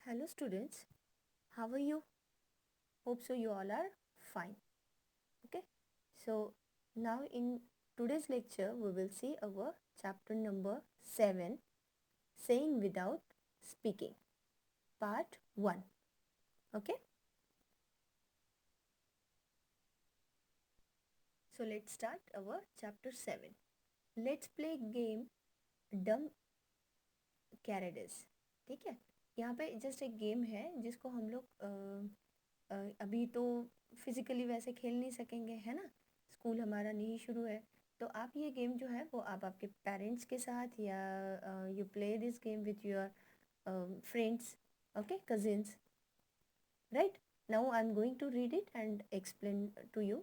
Hello students, how are you? Hope so you all are fine. Okay, so now in today's lecture we will see our chapter number 7, Saying Without Speaking, part 1. Okay, so let's start our chapter 7. Let's play game Dumb Carades. ठीक है, यहाँ पे just एक game है जिसको हम लोग अभी तो फिजिकली वैसे खेल नहीं सकेंगे, है ना। स्कूल हमारा नहीं शुरू है, तो आप ये गेम जो है वो आप आपके पेरेंट्स के साथ या you play this game with your friends, okay, cousins, right. Now I am going to read it and explain to you.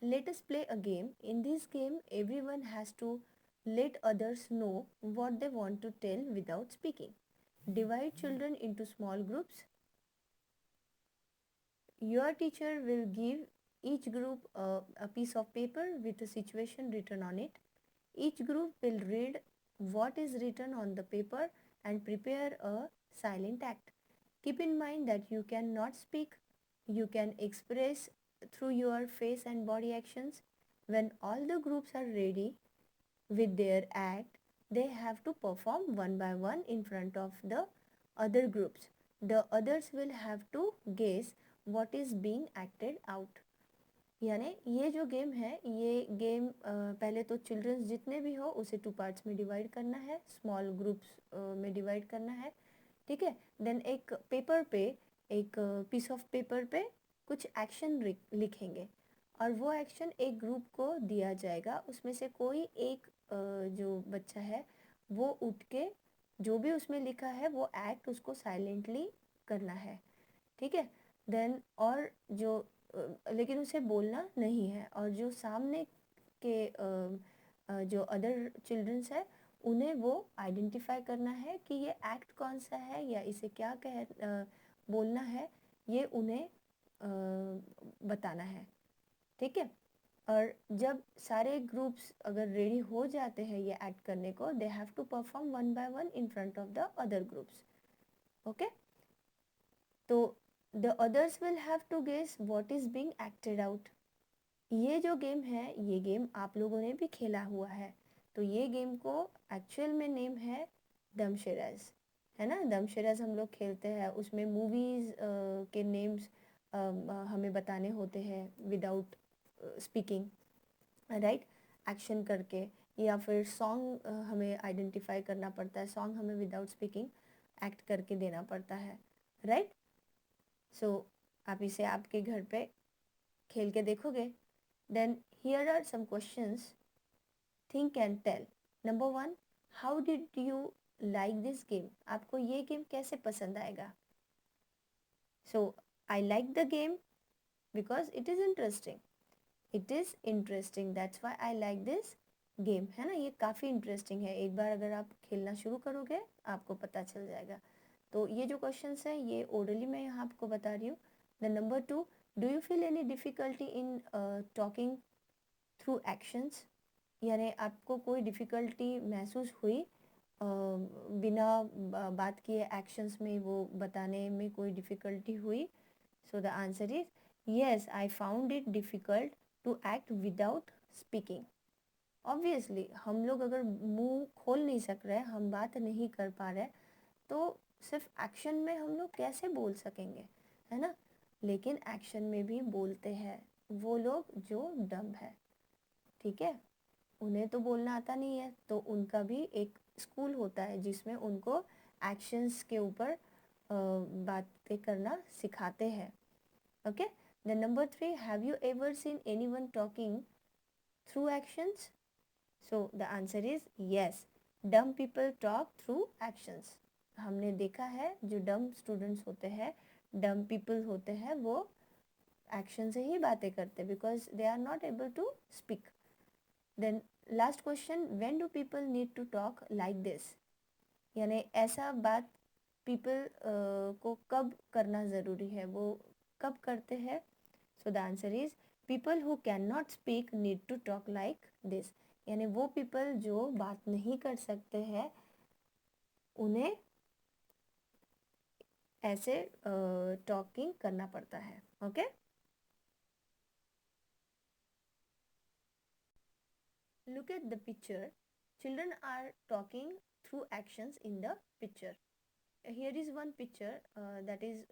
Let us play a game. In this game, everyone has to let others know what they want to tell without speaking. Divide children into small groups. Your teacher will give each group a piece of paper with a situation written on it. Each group will read what is written on the paper and prepare a silent act. Keep in mind that you cannot speak, you can express through your face and body actions. When all the groups are ready with their act, they have to perform one by one in front of the other groups. The others will have to guess what is being acted out. यानी ये जो game है, ये game पहले तो children's जितने भी हो उसे टू पार्ट्स में डिवाइड करना है, स्मॉल ग्रुप्स में डिवाइड करना है, ठीक है। देन एक पेपर पे, एक पीस ऑफ पेपर पे कुछ एक्शन लिखेंगे और वो एक्शन एक ग्रुप को दिया जाएगा। उसमें से कोई एक जो बच्चा है वो उठ के जो भी उसमें लिखा है वो एक्ट उसको साइलेंटली करना है, ठीक है। देन और जो लेकिन उसे बोलना नहीं है, और जो सामने के जो अदर चिल्ड्रंस है उन्हें वो आइडेंटिफाई करना है कि ये एक्ट कौन सा है या इसे क्या बोलना है, ये उन्हें बताना है, ठीक है। और जब सारे ग्रुप्स अगर रेडी हो जाते हैं ये एक्ट करने को, they have to perform one by one in front of the other groups, okay. तो the others will have to guess what is being acted out. ये जो गेम है ये गेम आप लोगों ने भी खेला हुआ है, तो ये गेम को एक्चुअल में नेम है दमशराज, है ना। दमशराज हम लोग खेलते हैं, उसमें मूवीज़ के नेम्स हमें बताने होते हैं विदाउट स्पीकिंग, राइट, एक्शन करके, या फिर सॉन्ग हमें आइडेंटिफाई करना पड़ता है, सॉन्ग हमें विदाउट स्पीकिंग एक्ट करके देना पड़ता है, राइट। सो आप इसे आपके घर पे खेल के देखोगे. Then here are some questions. Think and tell. Number one, how did you like this game? आपको ये गेम कैसे पसंद आएगा? So I like the game because it is interesting. It is interesting. That's why I like this game. है ना, ये काफ़ी interesting है. एक बार अगर आप खेलना शुरू करोगे आपको पता चल जाएगा. तो ये जो क्वेश्चंस हैं ये ओरली मैं यहाँ आपको बता रही हूँ. The number two, do you feel any difficulty in talking through actions? यानी आपको कोई डिफ़िकल्टी महसूस हुई बिना बात किए एक्शंस में वो बताने में कोई डिफ़िकल्टी हुई? So the answer is yes, I found it difficult to act without speaking. Obviously हम लोग अगर मुंह खोल नहीं सक रहे, हम बात नहीं कर पा रहे, तो सिर्फ एक्शन में हम लोग कैसे बोल सकेंगे, है ना। लेकिन एक्शन में भी बोलते हैं वो लोग जो डम्ब है, ठीक है। उन्हें तो बोलना आता नहीं है, तो उनका भी एक स्कूल होता है जिसमें उनको एक्शंस के ऊपर बातें करना सिखाते हैं, okay. The number three, have you ever seen anyone talking through actions? So the answer is yes, dumb people talk through actions. हमने देखा है जो डम स्टूडेंट्स होते हैं, डम पीपल होते हैं, वो एक्शन से ही बातें करते हैं because they are not able to speak. Then last question, when do people need to talk like this? यानी ऐसा बात पीपल को कब करना ज़रूरी है, वो कब करते हैं? So the answer is people who can not speak need to talk like this. यानी वो पीपल जो बात नहीं कर सकते हैं उन्हें ऐसे टॉकिंग करना पड़ता है. Okay. Look at the picture. Children are talking through actions in the picture. Here is one picture that is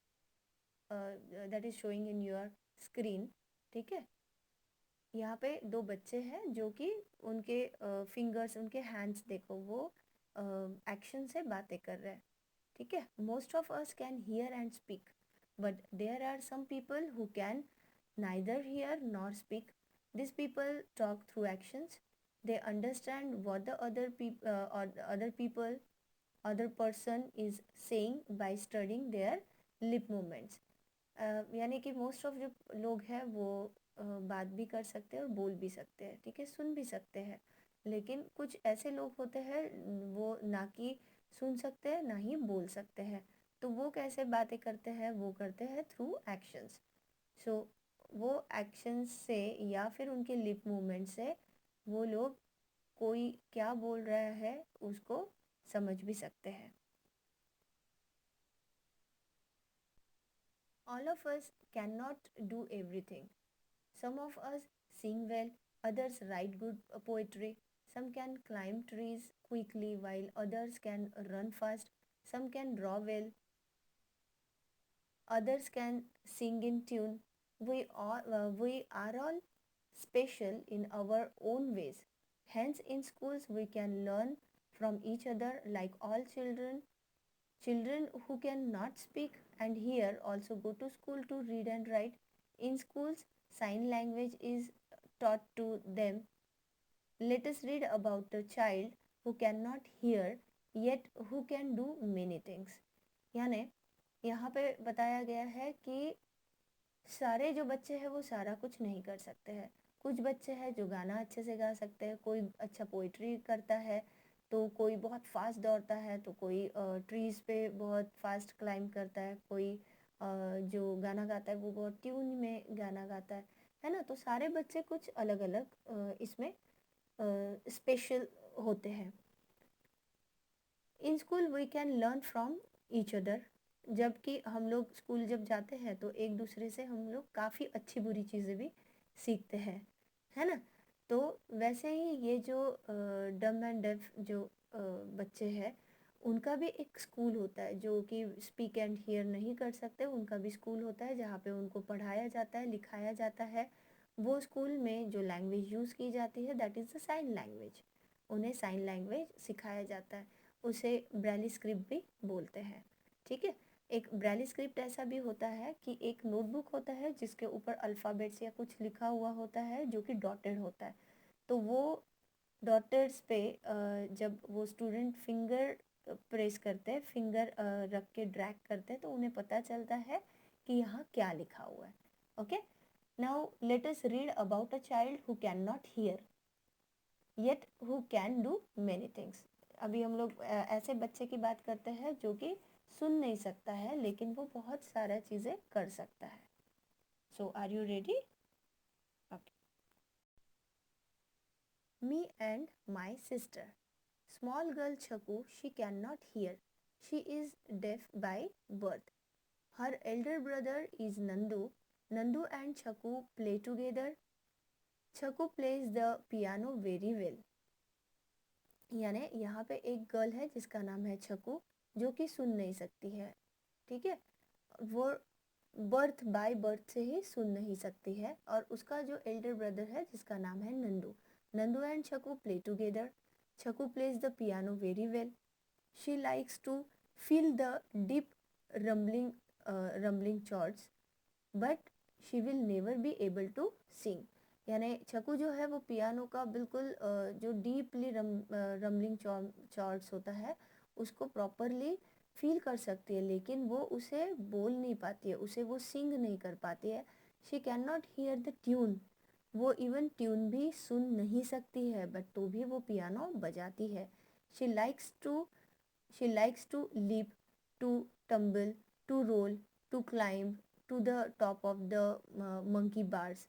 showing in your screen. ठीक है. यहाँ पे दो बच्चे हैं जो कि उनके फिंगर्स, उनके हैंड्स देखो, वो एक्शन से बातें कर रहे हैं. ठीक है. Most of us can hear and speak, but there are some people who can neither hear nor speak. These people talk through actions. They understand what the other people, other person is saying by studying their lip movements. यानी कि most of जो लोग हैं वो बात भी कर सकते हैं और बोल भी सकते हैं. ठीक है. सुन भी सकते हैं. लेकिन कुछ ऐसे लोग होते हैं वो ना कि सुन सकते हैं ना ही बोल सकते हैं. तो वो कैसे बातें करते हैं? वो करते हैं थ्रू एक्शंस. सो वो एक्शंस से या फिर उनके लिप मूवमेंट से वो लोग कोई क्या बोल रहा है उसको समझ भी सकते हैं. All of us cannot do everything. Some of us sing well, others write good poetry, some can climb trees quickly while others can run fast, some can draw well, others can sing in tune. We are all special in our own ways. Hence, in schools, we can learn from each other like all children. Children who cannot speak and hear also go to school to read and write. In schools, sign language is taught to them. Let us read about a child who cannot hear yet who can do many things. यानी यहाँ पे बताया गया है कि सारे जो बच्चे हैं वो सारा कुछ नहीं कर सकते हैं. कुछ बच्चे हैं जो गाना अच्छे से गा सकते हैं, कोई अच्छा पोइट्री करता है, तो कोई बहुत फास्ट दौड़ता है, तो कोई ट्रीज पे बहुत फास्ट क्लाइंब करता है, कोई जो गाना गाता है वो बहुत ट्यून में गाना गाता है ना. तो सारे बच्चे कुछ अलग अलग इसमें स्पेशल होते हैं. In school we can learn from each other. जबकि हम लोग स्कूल जब जाते हैं तो एक दूसरे से हम लोग काफ़ी अच्छी बुरी चीज़ें भी सीखते हैं, है ना. तो वैसे ही ये जो डम एंड डेफ जो बच्चे हैं उनका भी एक स्कूल होता है. जो कि स्पीक एंड हियर नहीं कर सकते, उनका भी स्कूल होता है जहाँ पे उनको पढ़ाया जाता है, लिखाया जाता है. वो स्कूल में जो लैंग्वेज यूज़ की जाती है that is the sign language. उन्हें साइन लैंग्वेज सिखाया जाता है. उसे ब्रेली स्क्रिप्ट भी बोलते हैं. ठीक है. एक ब्रेली स्क्रिप्ट ऐसा भी होता है कि एक नोटबुक होता है जिसके ऊपर अल्फ़ाबेट्स या कुछ लिखा हुआ होता है जो कि डॉटेड होता है. तो वो डॉटर्स पे जब वो स्टूडेंट फिंगर प्रेस करते हैं, फिंगर रख के ड्रैग करते हैं, तो उन्हें पता चलता है कि यहाँ क्या लिखा हुआ है. Okay. Now let us read about a child who can not here yet who can do many things. अभी हम लोग ऐसे बच्चे की बात करते हैं जो कि सुन नहीं सकता है लेकिन वो बहुत सारा चीज़ें कर सकता है. So are you ready? Okay. Me and my sister. Small girl Chaku, she cannot hear. She is deaf by birth. Her elder brother is Nandu. Nandu and Chaku play together. Chaku plays the piano very well. यानी यहाँ पे एक girl है जिसका नाम है छकू, जो कि सुन नहीं सकती है. ठीक है. वो बर्थ बाय बर्थ से ही सुन नहीं सकती है. और उसका जो एल्डर ब्रदर है जिसका नाम है Nandu. Nandu and Chhaku play together. Chhaku plays the piano very well. She likes to feel the deep rumbling rumbling chords, but she will never be able to sing. यानी छकू जो है वो पियानो का बिल्कुल जो डीपली रमलिंग चॉर्ड्स होता है उसको प्रॉपरली फील कर सकती है, लेकिन वो उसे बोल नहीं पाती है, उसे वो सिंग नहीं कर पाती है. She can not here the tune. वो इवन ट्यून भी सुन नहीं सकती है, बट तो भी वो पियानो बजाती है. She likes to she likes to leap, to tumble, to roll, to climb to the top of the monkey bars.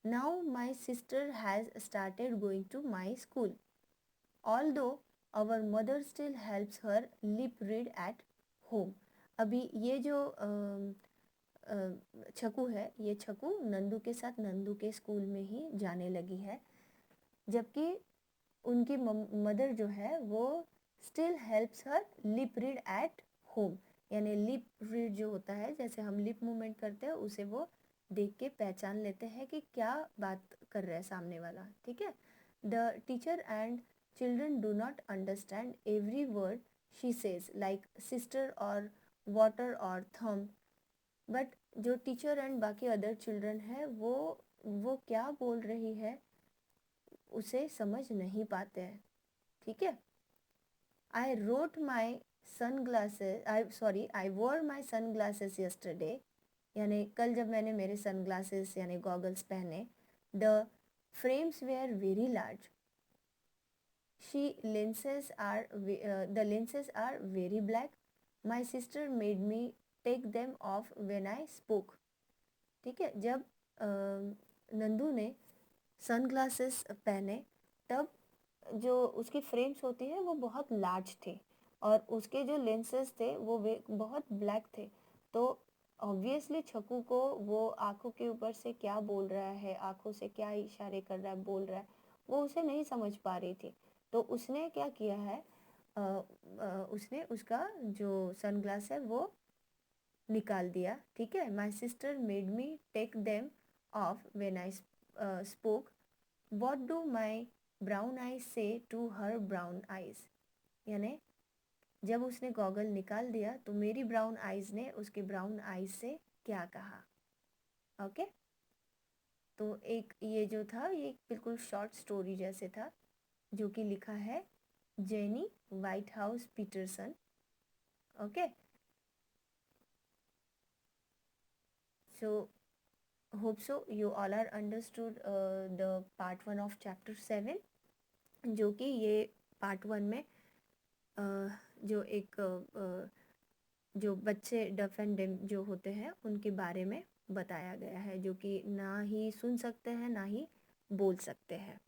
Now my sister has started going to my school. Although our mother still helps her lip read at home. अभी ये जो छकू है, ये छकू नंदू के साथ नंदू के school में ही जाने लगी है, जबकि उनकी मदर जो है वो still helps her lip read at home. यानी लिप रीड जो होता है, जैसे हम लिप मूवमेंट करते हैं, उसे वो देख के पहचान लेते हैं कि क्या बात कर रहा है सामने वाला, ठीक है। The teacher and children do not understand every word she says like sister और वाटर और थम, बट जो टीचर एंड बाकी अदर चिल्ड्रन है वो क्या बोल रही है उसे समझ नहीं पाते हैं, ठीक है। आई रोट माई आई वोर माई सन ग्लासेस यस्टरडे, यानी कल जब मैंने मेरे सन ग्लासेस यानी गॉगल्स पहने, the frames were very large, she lenses are the lenses are very black, my sister made me take them off when I spoke, ठीक है। जब नंदू ने सन ग्लासेस पहने, तब जो उसकी फ्रेम्स होती है वो बहुत लार्ज थे और उसके जो लेंसेज थे वो वे बहुत ब्लैक थे। तो ऑब्वियसली छकू को वो आंखों के ऊपर से क्या बोल रहा है, आंखों से क्या इशारे कर रहा है, बोल रहा है, वो उसे नहीं समझ पा रही थी। तो उसने क्या किया है, उसने उसका जो सनग्लास है वो निकाल दिया, ठीक है। My sister made me take them off when I spoke, what do my brown eyes say to her brown eyes, यानी जब उसने गॉगल निकाल दिया तो मेरी ब्राउन आईज ने उसके ब्राउन आईज से क्या कहा, ओके। तो एक ये जो था ये बिल्कुल शॉर्ट स्टोरी जैसे था, जो कि लिखा है Jenny White House Peterson, okay. So hope so you all are understood the part 1 of chapter 7, जो कि ये पार्ट 1 में जो एक जो बच्चे डफ एंड डेम जो होते हैं उनके बारे में बताया गया है, जो कि ना ही सुन सकते हैं ना ही बोल सकते हैं,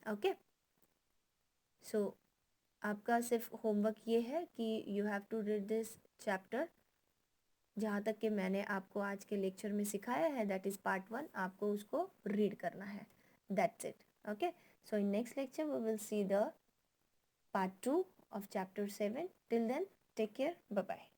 ओके। सो आपका सिर्फ होमवर्क ये है कि you have to read this chapter, जहाँ तक कि मैंने आपको आज के लेक्चर में सिखाया है, दैट इज़ पार्ट 1, आपको उसको रीड करना है, that's it, okay. So in next lecture we will see the part 2 of chapter 7. Till then, take care, bye bye.